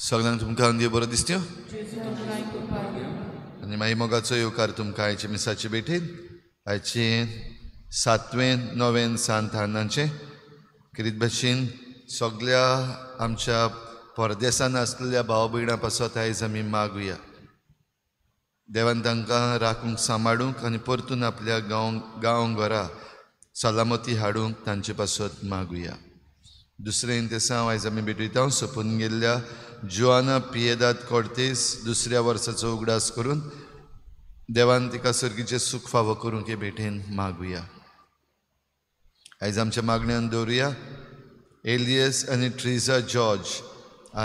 सगळ्यांक तुमकां देव बरो दिसत्यो आनी मागीर मोगाचो येवकार तुमकां आयचे मिसाचे भेटेन आयचे 7वें 9वें सांत हानाचें कितें भाशेन सगळ्या आमच्या परदेसान आसलेल्या भाव भयणां पासत आयज आमी मागुया. देवान तांकां राखूंक सांबाळूंक आनी परतून आपल्या गांव घरा सलामती हाडूंक तांचे पासत मागुया. दुसरें तें सांग आयज आमी भेटयता सोंपून गेल्ल्या जोआना पियेदाद कॉर्तेस दुसऱ्या वर्साचो उगडास करून देवान तिका सर्गीचें सूख फावो करूंक हे भेटेन मागुया. आयज आमच्या मागण्यांत दवरुया एलियस आनी ट्रिजा जॉर्ज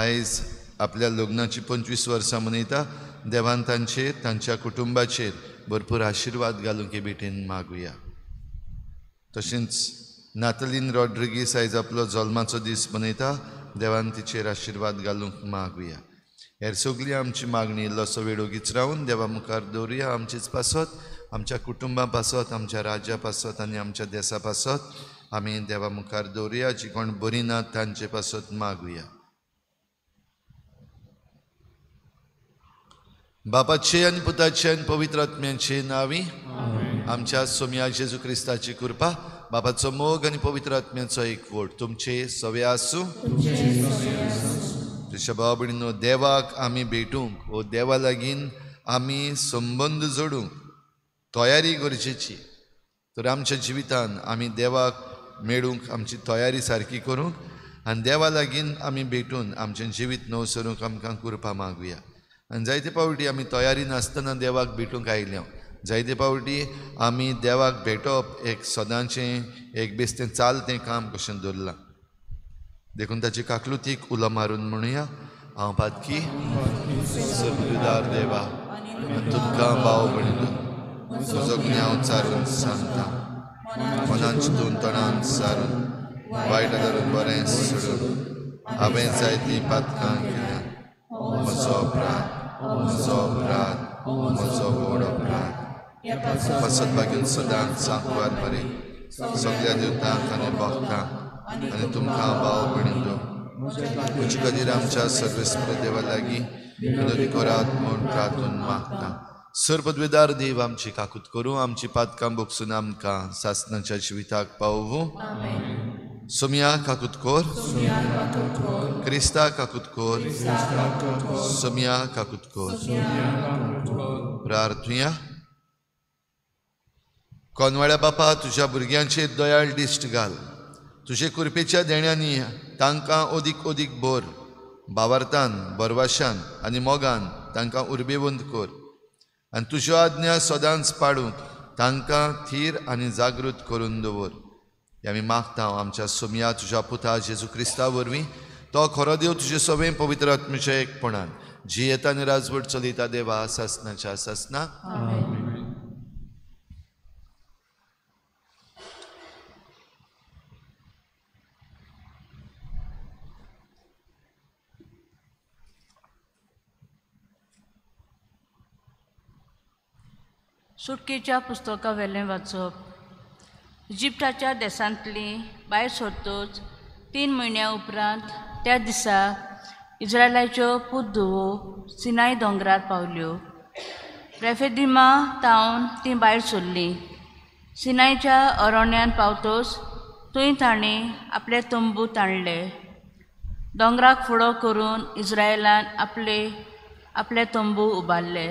आयज आपल्या लग्नाची 25 वर्सां मनयता. देवान तांचेर तांच्या कुटुंबाचेर भरपूर आशिर्वाद घालूंक हे भेटेन मागुया. तशेंच नातलीन रॉड्रिगीस आयज आपलो जल्माचो दीस मनयता. देवान तिचेर आशिर्वाद घालूंक मागुया. हेर सगळी आमची मागणी इल्लोसो वेळ ओगीच रावन देवा मुखार दवरुया. आमचेच पासत आमच्या कुटुंबा पासत आमच्या राज्या पासत आनी आमच्या देशा पासत आमी देवा मुखार दवरुया. जी कोण बरी नात तांचे पासत मागुया. बापाचे आनी पुताचे आनी पवित्र आत्म्याचे नांवी आमच्या सोम्या जेजू क्रिस्ताची कृपा बापाचो मोग आनी पवित्र आत्म्याचो एकवट तुमचे सवे आसूं. तुझ्या भाव भयणीनो देवाक आमी भेटूंक वो देवा लागीं आमी संबंद जोडूंक तयारी गरजेची. तर आमच्या जिवितान आमी देवाक मेळूंक आमची तयारी सारकी करूंक आनी देवा लागीं आमी भेटून आमचें जिवीत नवसरूंक आमकां कृपा मागुया. आनी जायते पावटी आमी तयारी नासतना देवाक भेटूंक आयल्या. जायते पावटी आमी देवाक भेटप एक सदांचें एक बेस्तें चालतें काम कशें दवरलां. देखून ताची काकलुतीक उलो मारून म्हणुया हांव पातकी सर्गदार देवा तुमकां भाव भयणीनो तुजो ज्ञाव चारून सांगता. मनान चिंतून तोंडान सारून वायट धरून बरें सोडून हांवें जायतीं पातकां केल्यां. म्हजो अपराध म्हजो व्हड अपराध पासत बागेन सदांच सांकवार बरें सगळ्या देवतांक आनी भक्तांक आनी तुमकां भाव भयणीनो म्हजे खातीर आमच्या सर्वेस्पर देवा लागीं विनोदी करात म्हूण प्रार्थून मागता. सर्पद्वेदार देव आमची काकूत करूं आमची पातकां बोगसून आमकां सासणाच्या जिविताक पावूं. सोम्या काकूत कोर क्रिस्ता काकूत कोर सोम्या काकूत कोर. प्रार्थुया. कोनवाड्या बापा तुज्या भुरग्यांचेर दयाळ दिश्ट घाल. तुजे कृपेच्या देण्यांनी तांकां ओदीक ओदीक भर भावार्थान बरवाशान आनी मोगान तांकां उर्बेवंत कर आनी तुज्यो आज्ञा सदांच पाडूंक तांकां थीर आनी जागृत करून दवर. आमी मागता आमच्या सोम्या तुज्या पुता जेजू क्रिस्ता वरवीं तो खरो देव तुजे सवें पवित्र आत्म्याच्या एकपणान जी येता आनी राजवट चलयता देवा सासणाच्या सासना. सुटकेच्या पुस्तका वेलें वाचप. इजिप्टाच्या देशांतली भायर सरतच 3 म्हयन्या उपरांत त्या दिसा इस्रायलाच्यो पुतधुवो सिनाय दोंगरार पावल्यो. रेफिदीमा तावन ती भायर सरली. सिनायच्या अरण्यान पावतच थंय ताणीं आपले तंबू ताणले. दोंगराक फुडो करून इस्रायलान आपले तंबू उबारले.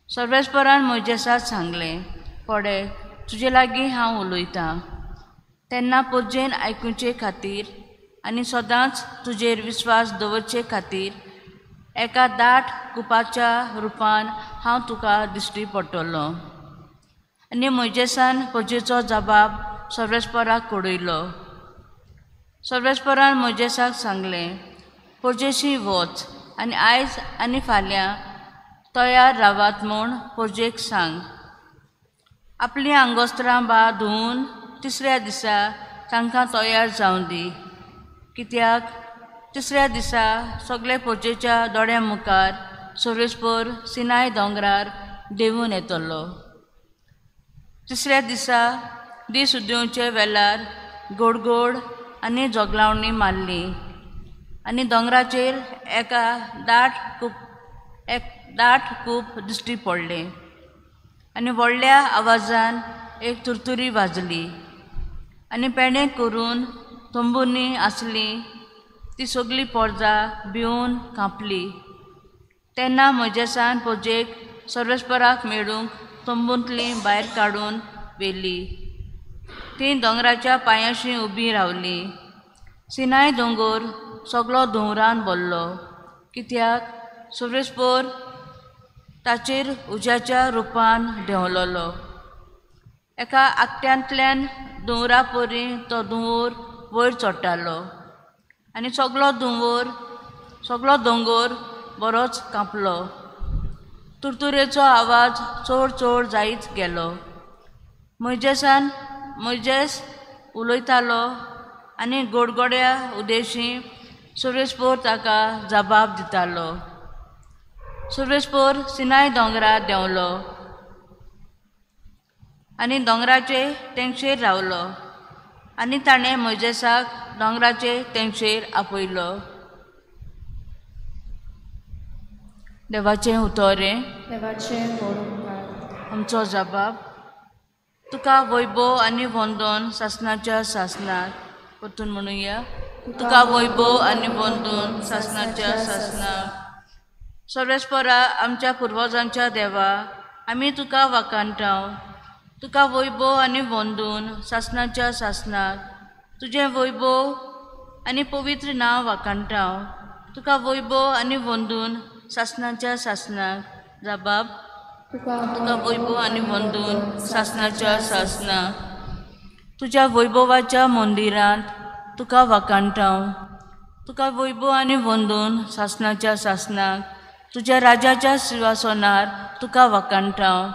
सर्वेस्परान मोइजेसाक सांगलें पळय तुजे लागीं हांव उलयतां तेन्ना पोरजेन आयकुचे खातीर आनी सदांच तुजेर विस्वास दवरचे खातीर एका दाट कुपाच्या रुपान हांव तुका दिश्टी पडटलो. आनी मोइजेसान पोरजेचो जबाब सर्वेस्पराक कळयलो. सर्वेस्परान मोइजेसाक सांगलें, पोरजेशी वच आनी आयज आनी फाल्यां तयार रावात म्हूण पोरजेक सांग. आपलीं आंगोस्त्रां बा धुवन तिसऱ्या दिसा तांकां तयार जावं दी, कित्याक तिसऱ्या दिसा सगळे पोरजेच्या दोळ्यां मुखार सर्वेस्पर सिनाय दोंगरार देंवून येतलो. तिसऱ्या दिसा दीस उदेवचे वेळार गोड आनी जोगलावणी मारली आनी दोंगराचेर एक दाट कूप दिश्टी पडलें आनी व्हडल्या आवाजान एक तुरतुरी वाजली आनी पेणे करून तंबुनी आसली ती सगळीं पोरजां भिवून कांपली. तेन्ना मोइजेसान पोरजेक सर्वेस्पराक मेळूंक तंबूंतलीं भायर काडून व्हेली. ती दोंगराच्या पांयांशी उबी रावली. सिनाय दोंगर सगळो धुंवरान भरलो, कित्याक सर्वेस्पर ताचेर उज्याच्या रुपान देंवलोलो. एका आकट्यांतल्यान दोंगरा परी तो धुंवर वयर चडटालो आनी सगळो दोंगर बरोच कांपलो. तुरतुरेचो आवाज चड जायत गेलो. मोइजेस उलयतालो आनी गोडगोड्या उदेशी सर्वेस्पर ताका जबाब दितालो. सर्वेस्पर सिनाय दोंगरार देंवलो आनी दोंगराचे तेंगशेर रावलो आनी ताणें मोइजेसाक दोंगराचे तेंगशेर आपयलो. देवाचें उतोरें. आमचो जबाब. तुका वैभव आनी वंदन सासणाच्या सासणाक. परतून म्हणुया, तुका वैभव आनी वंदन सासणाच्या सासणाक. सर्वेस्परा आमच्या पुर्वजांच्या देवा, आमी तुका वाखाणटाव. तुका वैभव आनी वंदन सासणाच्या सासणाक. तुजें वैभव आनी पवित्र नांव वाखाणटाव. तुका वैभव आनी वंदन सासणाच्या सासणाक. जबाब. तुका वैभव आनी वंदन सासणाच्या सासणाक. तुज्या वैभवाच्या मंदिरांत तुका वाखाणटाव. तुका वैभव आनी वंदन सासणाच्या सासणाक. तुज्या राजाच्या सिंहासनार तुका वाखाणटाव.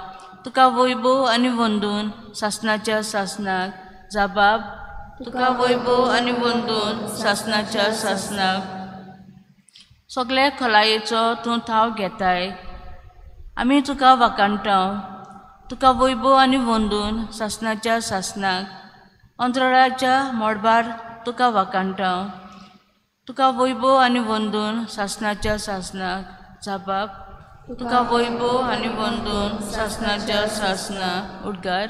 तुका वैभव आनी वंदन सासणाच्या सासणाक. जबाब. तुका वैभव आनी वंदन सासणाच्या सासणाक. सगळे खोलायेचो तूं थाव घेताय. आमी तुका वाखाणटाव. तुका वैभव आनी वंदन सासणाच्या सासणाक. अंतराळाच्या मोडबार तुका वाखाणटाव. तुका वैभव आनी वंदन सासणाच्या सासणाक. जबाब. तुका वैभव आनी वंदन सासणाच्या सासणाक. उडगार.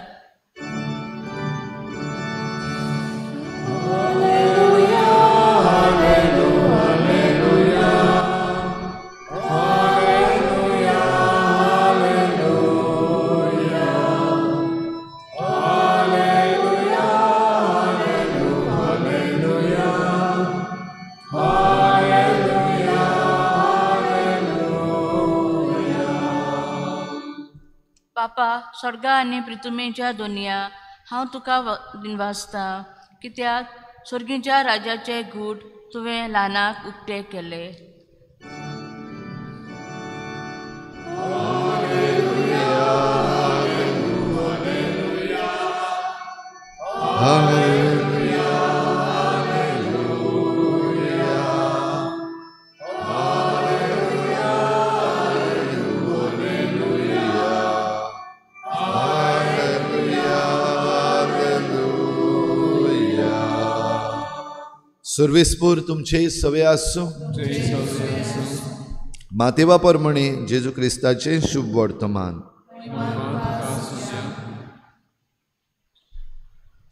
बापा, स्वर्गा आनी पृथ्वीच्या दोनया हांव तुका दिनवासतां, कित्याक स्वर्गीच्या राजाचे गूट तुवें ल्हानाक उक्ते केले. सर्वेस्पर तुमचे सवे आसूं. मातेवा परमणे जेजू क्रिस्ताचे शुभ वर्तमान.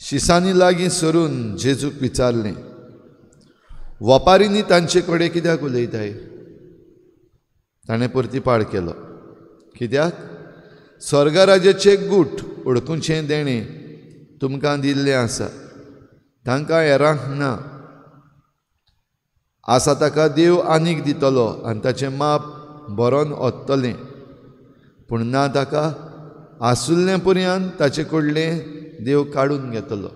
शिसांनी लागीं सरून जेजूक विचारलें, वपारींनी तांचे कडेन कित्याक उलयताय? ताणें परती पाड केलो, कित्याक स्वर्ग राजाचे गूट उडकुचें देणें तुमकां दिल्लें आसा, तांकां हेरांक ना. आसा ताका देव आनीक दितलो आनी ताचें माप बरोवन ओत्तलें. पूण ना ताका आसुल्लें पर्यंत ताचे कडलें देव काडून घेतलो.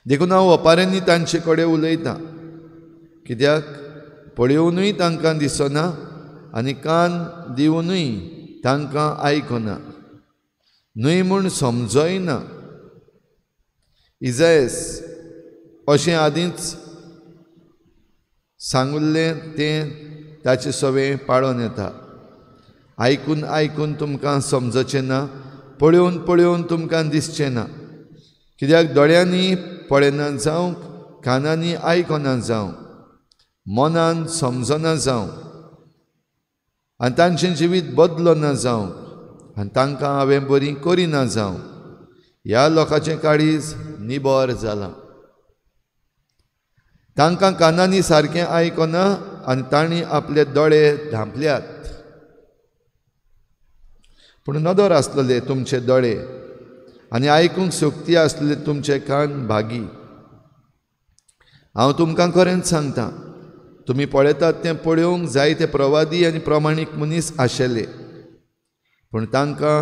देखून हांव ओपाऱ्यांनी तांचे कडेन उलयतां, कित्याक पळयोवनूय तांकां दिसना आनी कान दिवनूय तांकां आयकना, न्हय म्हूण समजोय ना. इजायस अशें आदींच सांगुल्लें तें ताचे सवें पाळोन येता. आयकून आयकून तुमकां समजचें ना, पळयोवन पळयोवन तुमकां दिसचें ना. कित्याक दोळ्यांनी पळयना जावं, कानांनी आयकना जावं, मनान समजना जावं, आनी तांचें जिवीत बदलना जावं, आनी तांकां हांवें बरीं करिना जावं, ह्या लोकांचें काळीज निबोर जालां. तांकां कानांनी सारकें आयकना आनी तांणी आपले दोळे धांपल्यात. पूण नदर आसलेले तुमचे दोळे आनी आयकूंक सोक्ती आसलेले तुमचे कान भागी. हांव तुमकां खरेंच सांगतां, तुमी पळयतात तें पळोवंक जायते प्रवादी आनी प्रमाणीक मनीस आशिल्ले, पूण तांकां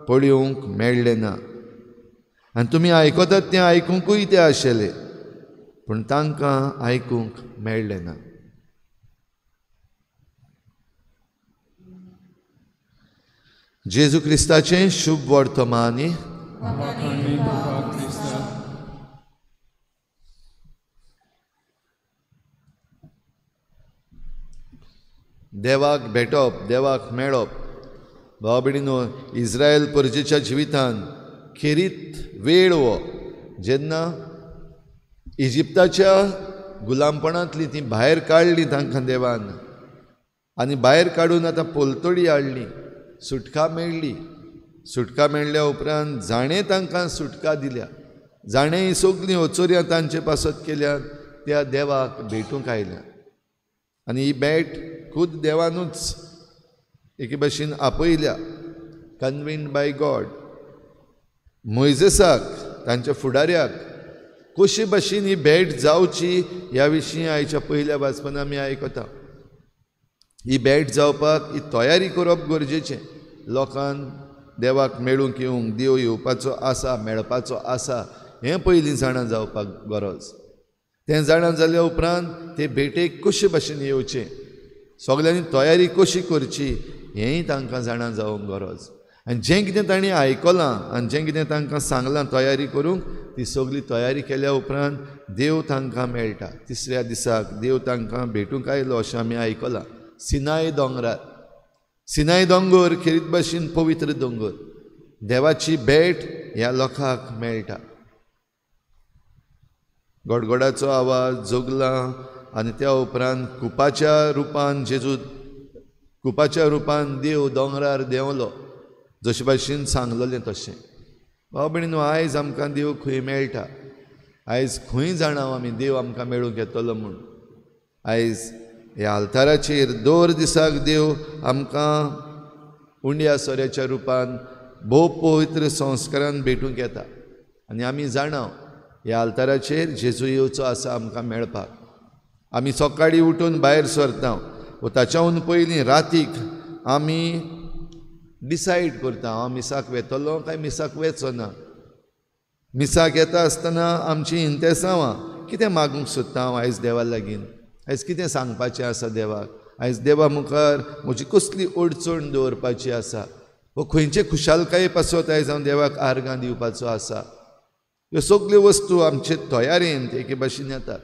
पळोवंक मेळ्ळें ना. आनी तुमी आयकतात तें आयकूंकूय ते आशिल्ले, पूण तांकां आयकूंक मेळ्ळें ना. जेजू क्रिस्ताचें शुभ वर्तमानी. देवाक भेटप, देवाक मेळप. भाव भयणीनो, इस्रायल परजेच्या जिवितांत खेरीत वेळ हो जेन्ना इजिप्ताच्या गुलामपणांतली ती भायर काडली तांकां देवान, आनी भायर काडून आतां पोलतडी हाडली, सुटका मेळ्ळी. सुटका मेळ्ळ्या उपरांत जाणें तांकां सुटका दिल्या, जाणें ही सगलीं ओचोऱ्यां तांचे पासत केल्या, त्या देवाक भेटूंक आयल्या. आनी ही भेट खूद देवानूच एके भाशेन आपयल्या, कन्विन्ड बाय गॉड. मोइजेसाक, तांच्या फुडाऱ्याक कशे भाशेन ही भेट जावची ह्या विशीं आयच्या पयल्या वाचपान आमी आयकता. ही भेट जावपाक ही तयारी करप गरजेचें. लोकांक देवाक मेळूंक येवंक, देव येवपाचो आसा, मेळपाचो आसा, हें पयलीं जाणा जावपाक गरज. तें जाणा जाल्या उपरांत ते भेटेक कशे भाशेन येवचें, सगल्यांनी तयारी कशी करची, हेंय तांकां जाणा जावंक गरज. आनी जें कितें तांणी आयकलां आनी जें कितें तांकां सांगलां तयारी करूंक, ती सगळी तयारी केल्या उपरांत देव तांकां मेळटा. तिसऱ्या दिसाक देव तांकां भेटूंक आयलो अशें आमी आयकलां सिनाय दोंगरार. सिनाय दोंगर खेरीत भाशेन पवित्र दोंगर. देवाची भेट ह्या लोकांक मेळटा. गडगडाचो आवाज जोगला आनी त्या उपरांत कुपाच्या रुपान जेजू, कुपाच्या रुपान देव दोंगरार देंवलो, जशे भाशेन सांगलोलें तशें. भाव भयणीनो, आयज आमकां देव खंय मेळटा. आयज खंय जाणाव आमी देव आमकां मेळूंक येतलो म्हूण. आयज ह्या आल्ताराचेर दर दिसाक देव आमकां उंड्या सोऱ्याच्या रुपान भोव पवित्र संस्कारान भेटूंक येता. आनी आमी जाणाव ह्या आल्ताराचेर जेजू येवचो आसा आमकां मेळपाक. आमी सकाळीं उठून भायर सरता, ताच्याहून पयलीं रातीक आमी डिसायड करता, हांव मिसाक वेतलो काय मिसाक वेचो ना. मिसाक येता आसतना आमची इंतेसांवां कितें मागूंक सोदता हांव आयज देवा लागीं, आयज कितें सांगपाचें आसा देवाक, आयज देवा मुखार म्हजी कसली अडचण दवरपाची आसा, वो खंयचे खुशालकाये पासत आयज हांव देवाक आर्गां दिवपाचो आसा. ह्यो सगल्यो वस्तू आमचे तयारेन एके भाशेन येतात.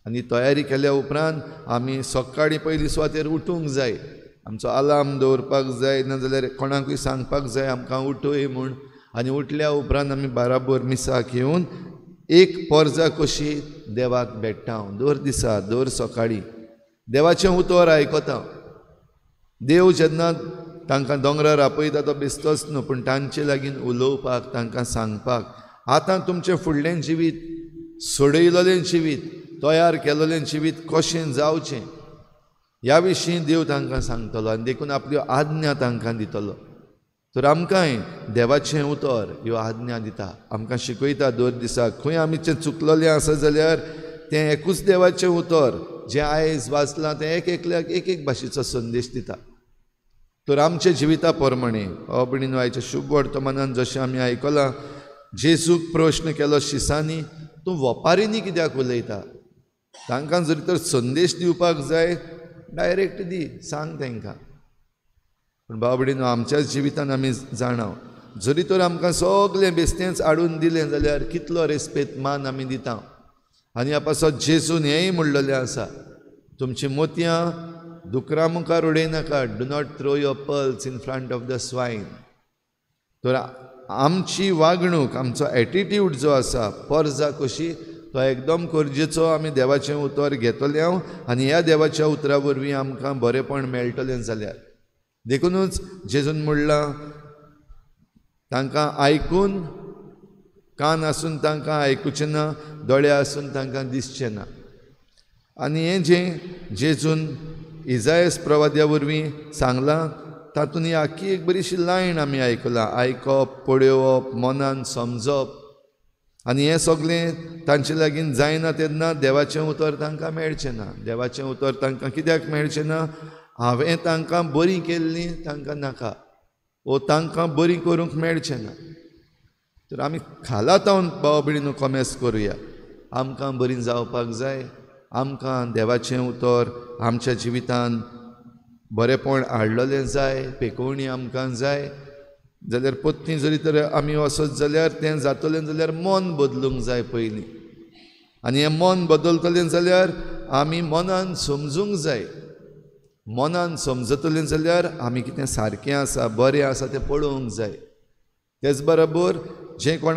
आनी तयारी केल्या उपरांत आमी सकाळीं पयलीं सुवातेर उठूंक जाय. आमचो अलार्म दवरपाक जाय, नाजाल्यार कोणाकूय सांगपाक जाय आमकां उठय म्हूण. आनी उठल्या उपरांत आमी बाराबर मिसाक येवन एक पोरजा कशी देवाक भेट्टा हांव दर दिसा, दर सकाळीं देवाचें उतर आयकता. देव जेन्ना तांकां दोंगरार आपयता तो बेश्टोच न्हू, पूण तांचे लागीं उलोवपाक, तांकां सांगपाक, आतां तुमचें फुडलें जिवीत, सोडयलोलें जिवीत, तयार केलोलें जिवीत कशें जावचें ह्या विशीं देव तांकां सांगतलो. आनी देखून आपल्यो आज्ञा तांकां दितलो. तर आमकांय देवाचें उतर ह्यो आज्ञा दिता, आमकां शिकयता दर दिसाक खंय आमीचें चुकलोलें आसा जाल्यार तें एकूच देवाचें उतर जें आयज वाचलां तें एकल्याक एक भाशेचो संदेश दिता. तर आमच्या जिविता प्रमाणे हो भयणीनो आयच्या शुभ वर्तमानान जशें आमी आयकलां, जेजूक प्रश्न केलो शिसांनी, तूं वपारीनी कित्याक उलयता? तांकां जरी तर संदेश दिवपाक जाय डायरेक्ट दी, सांग तांकां. पूण भाव भयणीनो आमच्याच जिवितान आमी जाणाव, जरी तर आमकां सगळें बेश्टेंच हाडून दिलें जाल्यार कितलो रेस्पेद मान आमी दिता. आनी आपासो जेजून हेंय म्हणलेलें आसा, तुमचीं मोतयां दुकरां मुखार उडयनाका, do not throw your pearls in front of the swine. तर आमची वागणूक, आमचो एटिट्यूड जो आसा, पर्जा कशी, तो एकदम गरजेचो. आमी देवाचें उतर घेतले आनी ह्या देवाच्या उतरा वरवीं आमकां बरेंपण मेळटलें जाल्यार. देखूनच जेजून म्हणलां, तांकां आयकून कान आसून तांकां आयकुचें ना, दोळे आसून तांकां दिसचें ना. आनी हें जें जेजून इजायस प्रवाद्या वरवीं सांगलां, तातूंत ही आख्खी एक बरीशी लायन आमी आयकलां, आयकप, पळयोवप, मनान समजप. आनी हें सगळें तांचे लागीं जायना तेन्ना देवाचें उतर तांकां मेळचें ना. देवाचें उतर तांकां कित्याक मेळचें ना? हांवें तांकां बरीं केल्लीं तांकां नाका, वो तांकां बरीं करूंक मेळचें ना. तर आमी खाला तावन भाव भयणीनो कमेस करुया. आमकां बरीं जावपाक जाय, आमकां देवाचें उतर आमच्या जिवितान बरेंपण हाडलेलें जाय, पेकोवणी आमकां जाय जाल्यार पत्नी जरी तर आमी वसत जाल्यार तें जातलें जाल्यार मन बदलूंक जाय पयलीं. आनी हें मन बदलतलें जाल्यार आमी मनान समजूंक जाय. मनान समजतलें जाल्यार आमी कितें सारकें आसा, बरें आसा तें पळोवंक जाय. तेच बरोबर जें कोण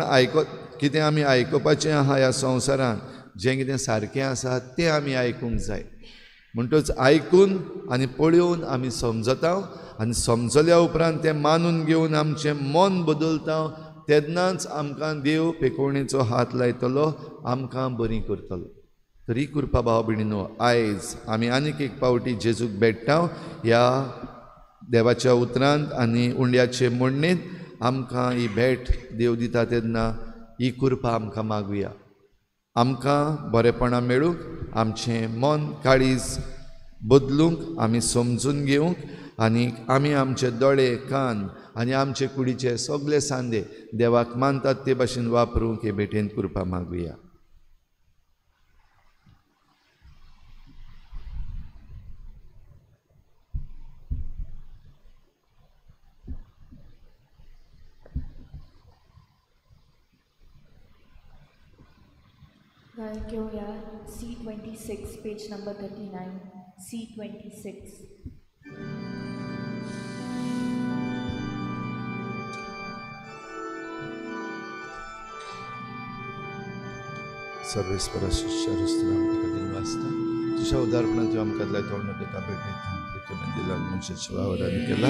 कितें आमी आयकुपाचें आहा ह्या संवसारान, जें कितें सारकें आसा तें आमी आयकूंक जाय. म्हणटच आयकून आनी पळयोवन आमी समजता, आनी समजल्या उपरांत तें मानून घेवन आमचें मन बदलता, तेन्नाच आमकां देव पेकोवणेचो हात लायतलो, आमकां बरीं करतलो. तर ही कृपा भाव भयणीनो आयज आमी आनीक एक पावटी जेजूक भेट्टा ह्या देवाच्या उतरांत आनी उंड्याचे म्हणणेंत. आमकां ही भेट देव दिता तेन्ना ही कृपा आमकां मागुया. आमकां बरेपणां मेळूंक, आमचें मन काळीज बदलूंक, आमी समजून घेवंक, आनी आमी आमचे दोळे, कान आनी आमचे कुडीचे सगळे सांदे देवाक मानतात ते भाशेन वापरूंक हे भेटेन कृपा मागुया. गायक घेऊया C26, पेज नंबर 39, C26. सर्वेस्परा शिष्यारुस्तराम कदीन वाचता तुझ्या उदारपणान तूं आमकां लायतोण तुका भेटयता तुवें दिला मनशाच्या वावरांनी केला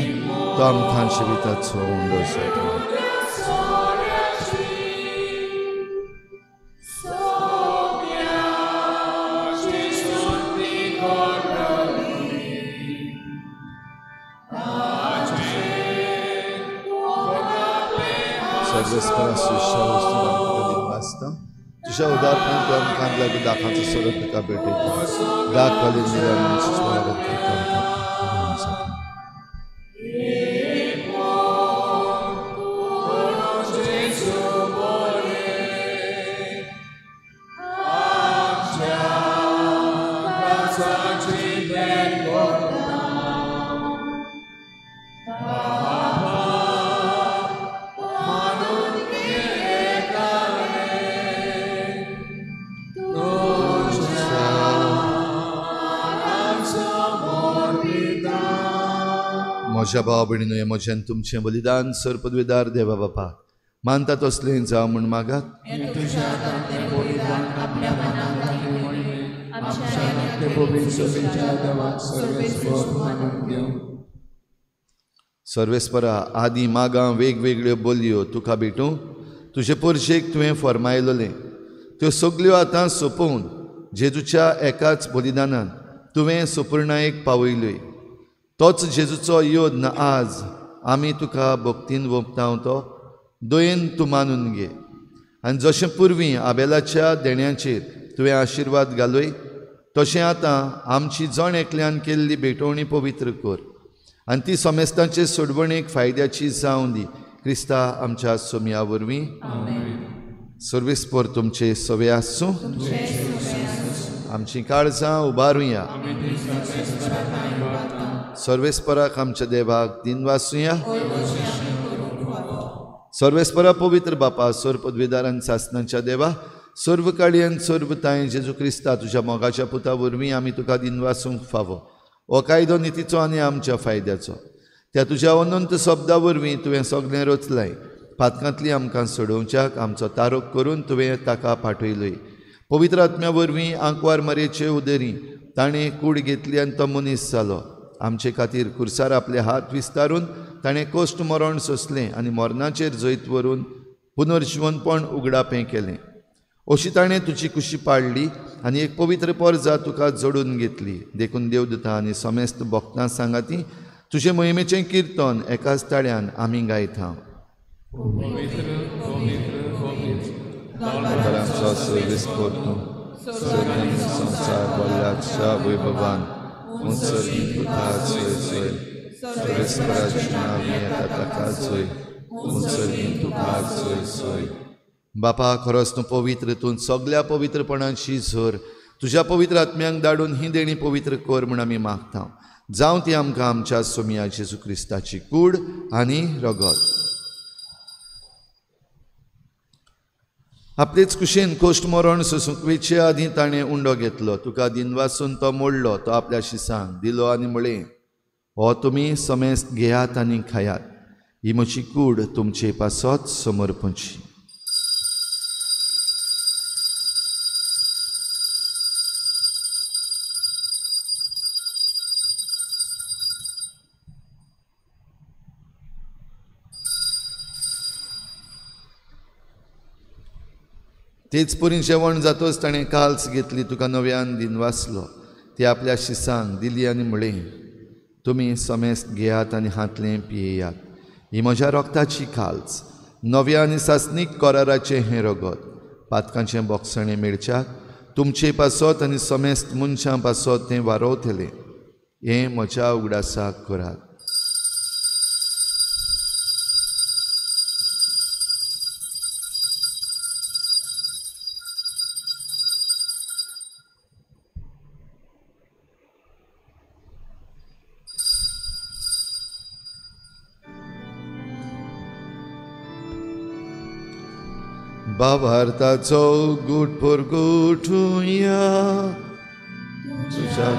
तो आमकां जिविताचो उंडो आसा. सर्वेस्परा शिष्यारुस्तराम कदीन वाचता तुझ्या उदारपणान तूं आमकां लागीं दाखांचो सोरो तुका भेटयता दाख घालून दिल्या मनशाच्या वावरांनी केला. म्हज्या भाव भयणीनो हें म्हजें तुमचें बलिदान सर पदवेदार देवा बापा मानता तसलें जावं म्हूण मागात. सर्वेस्परा आदी मागां वेगवेगळ्यो बोलयो तुका भेटूं तुजे पर्शेक तुवें फरमायलोलें त्यो सगल्यो आतां सोंपोवन जेजूच्या एकाच बलिदानान तुवें सुपर्णायेक पावयल्योय. तोच जेजूचो योद्न आज आमी तुका भक्तीन ओंपताव तो दोयेन तूं मानून घे आनी जशें पुर्वीं आबेलाच्या देण्याचेर तुवें आशिर्वाद घालय तशें आतां आमची जण एकल्यान केल्ली भेटवणी पवित्र कर आनी ती समेस्तांचे सोडवणेक फायद्याची जावं दी क्रिस्ता आमच्या सोमया वरवीं सर्वेस्पर तुमचे सवे आसूं आमची काळजां उबारुया सर्वेस्पराक आमच्या देवाक दिन वासुया सर्वेस्परा पवित्र बापा सोर पदवीदारांक सासणांच्या देवा सर्व काळयेन सर्व ताय जेजू क्रिस्ता तुज्या मोगाच्या पुता वरवीं आमी तुका दिन वासूंक फावो हो कायदो नितीचो आनी आमच्या फायद्याचो त्या तुज्या अनंत शब्दा वरवीं तुवें सगळें रचलाय पातकांतली आमकां सोडोवच्याक आमचो तारोक करून तुवें ताका पाठयलोय पवित्र आत्म्या वरवीं आंकवार मरेचे उदरी ताणें कूड घेतली आनी तो मनीस जालो आमचे खातीर खुर्सार आपले हात विस्तारून ताणें कोश्ट मरण सोंसलें आनी मरणाचेर जैत व्हरून पुनर्जीवनपण उगडापें केलें अशी ताणें तुजी कुशी पाडली आनी एक पवित्र परजा तुका जोडून घेतली देखून देवदूतां आनी समेस्त भक्तां सांगाती तुजे मोहिमेचें कीर्तन एकाच ताळ्यान आमी गायता संसार बल्लाच्या वैभवान बापा खरोच तूं पवित्र तूं सगळ्या पवित्रपणाची झर तुज्या पवित्र आत्म्यांक धाडून ही देणी पवित्र कर म्हूण आमी मागता जावं ती आमकां आमच्या सोमया जेजू क्रिस्ताची कूड आनी रगत आपलेच कुशेन कोश्ट मरण सोंसूंक वेचे आदीं ताणें उंडो घेतलो तुका दिन वासून तो मोडलो तो आपल्या शिसांक दिलो आनी म्हळें हो तुमी समेस्त घेयात आनी खायात ही म्हजी कूड तुमचे पासत समर्पणची तेच परी जेवण जातोच ताणें काल्स घेतली तुका नव्यान दिन वासलो ती आपल्या शिसांक दिली आनी म्हळें तुमी समेस्त घेयात आनी हातलें पियेयात ही म्हज्या रोगताची काल्स नव्या आनी सासनीक कराराचें हें रगत पातकांचें बोगसणें मेळच्याक तुमचे पासत आनी समेस्त मनशां पासत तें वारोवतलें हें म्हज्या उगडासाक करात भावार्थाचो गूट पर गुठुया तुझ्या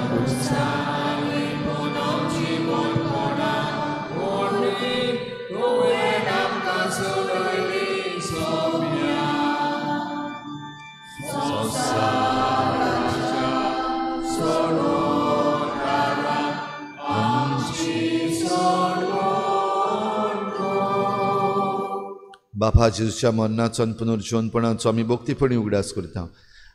बापा जेजूच्या मरणाचो आनी पुनर्जीवनपणाचो आमी भक्तीपणी उगडास करता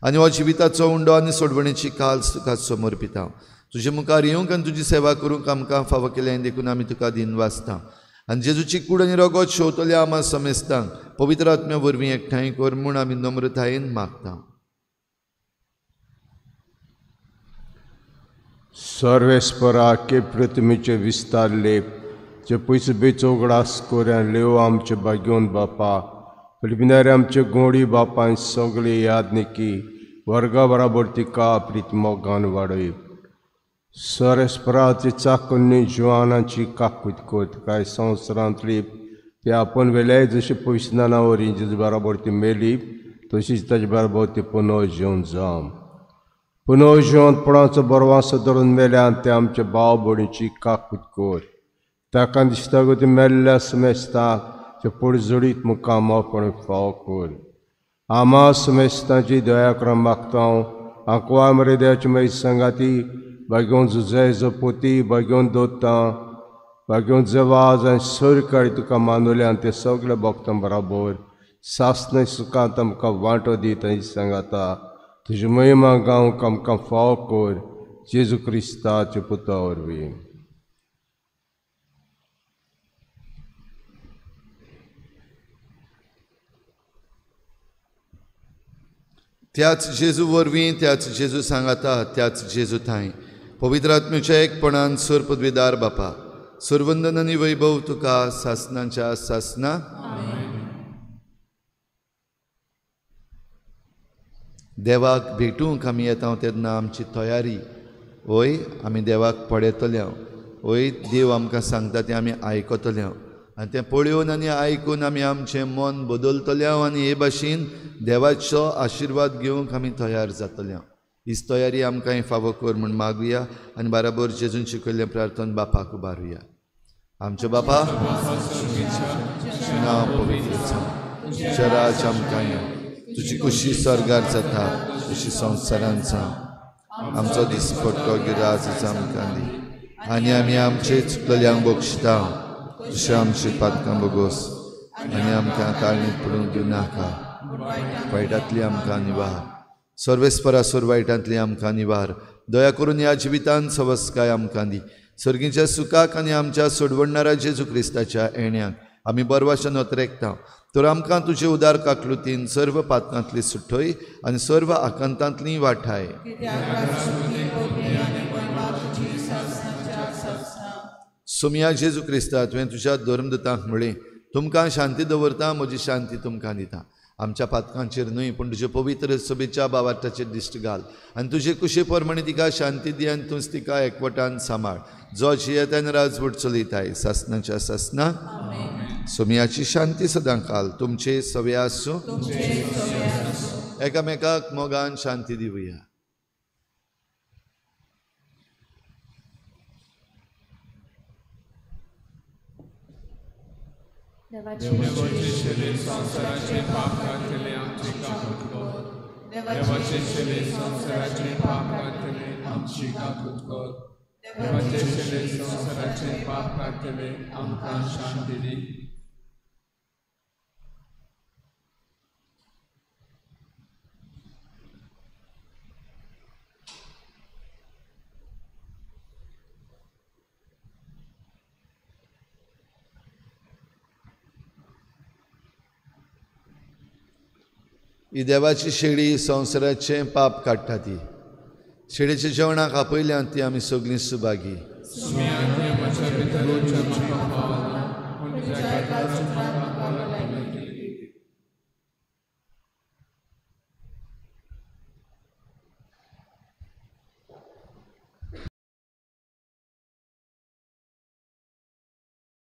आनी हो जिविताचो उंडो आनी सोडवणेची काल्स तुका समर्पिता तुजे मुखार येवंक आनी तुजी सेवा करूंक आमकां फावो केलें देखून आमी तुका दिन वाचता आनी जेजूची कूड आनी रगत शेवतल्या आमा समेस्तांक पवित्र आत्म्या वरवीं एकठांय कर म्हूण आमी नम्रतायेन मागता सर्वेस्परा के प्रतिमेचे विस्तारले जे पयस बेचो उगडास कोऱ्यान लेव आमचे भाग्योन बापा फिलिपिनारे आमचे गोडी बापान सगळे यादनिकी वर्गा बराबर तिका प्रीत मोगान वाडय सर्वेस्पराची चाकन्नी जुवानाची काकूत कोत कांय संवसारांतली ते आपण वेल्याय जशी पयसनाना वरी जेज बराबर ती मेली तशीच ताजे बराबर ती पुनर्जीवन जावं पुनर्जीवनपणाचो बरवासो धरून मेल्यान ते आमचे भाव भयणीची काकूत कोर ताका दिसता गो ती मेल्ल्या समेस्तांक ते पडजडीत मुखार मोपण फाव कोर आमा समेस्तांची दया करून मागता आंकवा मरेद्याची मागीर सांगाती भाग्योन जुजाय जपोती भाग्योन दोत्ता भाग्योन जवाज आनी सरकाळी तुका मानवल्यान ते सगळे भक्तां बराबर सासणे सुखांत आमकां वांटो दीत आनी सांगाता तुजी महिमा गावंक आमकां फाव कोर जेजू क्रिस्ताचे पुता वरवीं त्याच जेजू वरवीं त्याच जेजू सांगाता त्याच जेजू थंय पवित्र आत्म्याच्या एकपणान सोर पदवीदार बापा सुरवंदन आनी वैभव तुका सासनांच्या सासना देवाक भेटूंक आमी येता तेन्ना आमची तयारी ओय आमी देवाक पळयतले ओय देव आमकां सांगता तें आमी आयकतले आनी तें पळयोवन आनी आयकून आमी आमचें मन बदलतले आनी हे भाशेन देवाचो आशिर्वाद घेवंक आमी तयार जातले हीच तयारी आमकां फावो कर म्हूण मागुया आनी बाराबर जेजून शिकयल्लें प्रार्थना बापाक उबारुया आमचे बापा नांव पवित्र जावं शराच आमकां तुजी कुशी स्वर्गार जाता तशी संवसारांत जावं आमचो दिसपट्टो गिराज आमकां दी आनी आमी आमचे चुकलेल्यांक बक्षिता तशें आमची पातकां बोगोस आनी आमकां ताळणीत पडूंक दिवं नाका वायटांतली आमकां निवार सर्वेस्परा सोर वायटांतली आमकां निवार दया करून ह्या जिवितांत सवस्काय आमकां दी सर्गीच्या सुखाक आनी आमच्या सोडवणाऱ्या जेजू क्रिस्ताच्या येण्याक आमी बरवाशेन नोतरेकता तर आमकां तुजे उदार काकलुतीन सर्व पातकांतली सुटय आनी सर्व आकांतांतली वाठाय सोम्या जेजू क्रिस्ता तुवें तुज्या धर्मदूतांक म्हळें तुमकां शांती दवरता म्हजी शांती तुमकां दिता आमच्या पातकांचेर न्हय पूण तुजे पवित्र सभेच्या बावार्थाचेर दिश्ट घाल आनी तुजे कुशे परमणी तिका शांती दी आनी तूंच तिका एकवटान सांबाळ जो जियेतान राजवट चलयताय सासनाच्या सासना सोम्याची शांती सदां काल तुमचे सवे आसूं एकामेकाक मोगान शांती दिवया देवाचे संसाराचे पाप घातले आमची काकूत कर देवाचे शेले संसाराचे पाप घातले आमची काकूत कर देवाचे शेले संसाराचे पाप घातले आमकां शांती दी ही देवाची शेळी संवसाराचें पाप काडटा ती शेळीच्या जेवणाक आपयल्यान ती आमी सगळीं सुभागी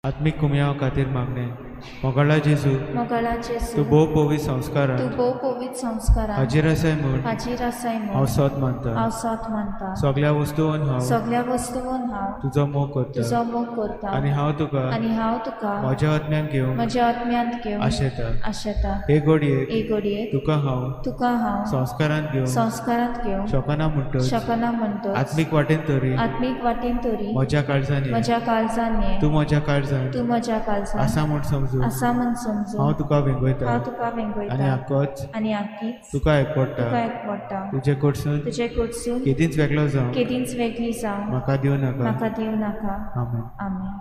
आत्मिक कुमयाव खातीर मागणे मोगळा जेजू तूं भोव पवित्र संस्कारान हाजीर आसाय म्हूण हांव सत मानता सगळ्या वस्तूंवन हांव तुजो मोग करता आनी हांव तुका म्हज्या आत्म्यांत घेवंक आशेता हे घडयेक तुका हांव संस्कारांत घेवंक शकना म्हणटच आत्मीक वाटेन तरी म्हज्या काळजांनी तूं म्हज्या काळजांत आसा म्हूण समजू हांव तुका वेंगयता आनी आख्खीच तुका एकवडटा तुजे कडसून केदींच वेगळी जावं म्हाका दिवं नाका आमेन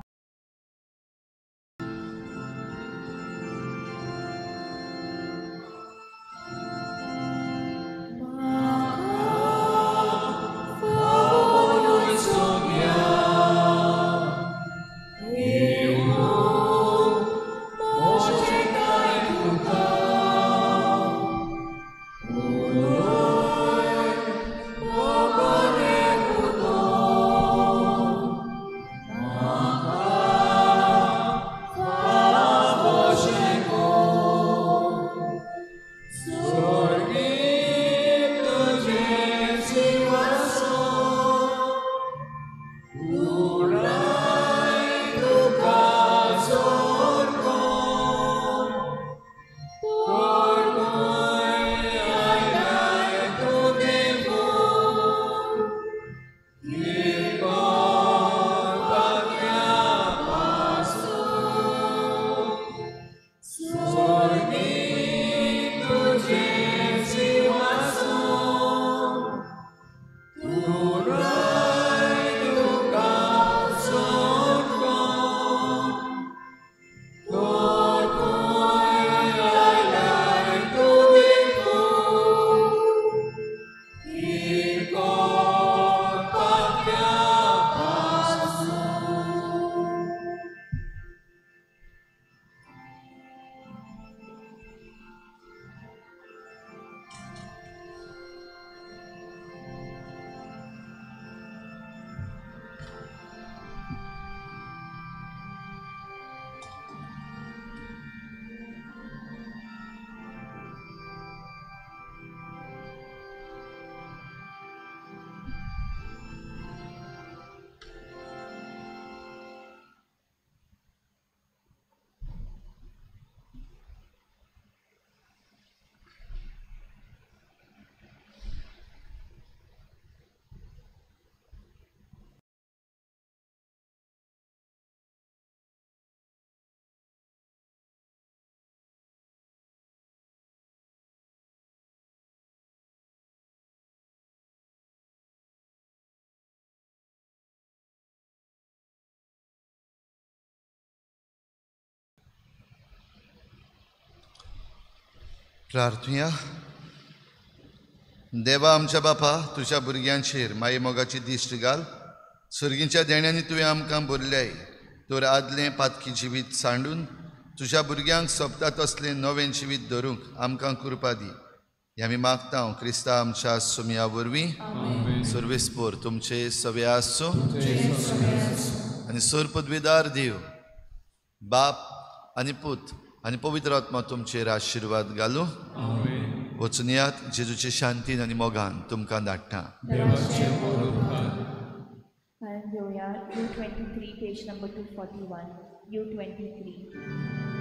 प्रार्थुया. देवा आमच्या बापा, तुझ्या भुरग्यांचेर माये मोगाची दिश्ट घाल. सर्गीच्या देण्यांनी तुवें आमकां भरल्याय. तर आदलें पातकी जिवीत सांडून तुझ्या भुरग्यांक सोबता तसलें नवें जिवीत धरूंक आमकां कृपा दी. हें आमी मागता क्रिस्ता आमच्या सुमया वरवीं. सर्वेस्पोर तुमचे सवे आसूं आनी सर पदवीदार देव बाप आनी पूत आनी पवित्र आत्मा तुमचेर आशिर्वाद घालूं. वचुनियात जेजूचे शांतीन आनी मोगान तुमकां धाडटा. U23, page number 241. U23.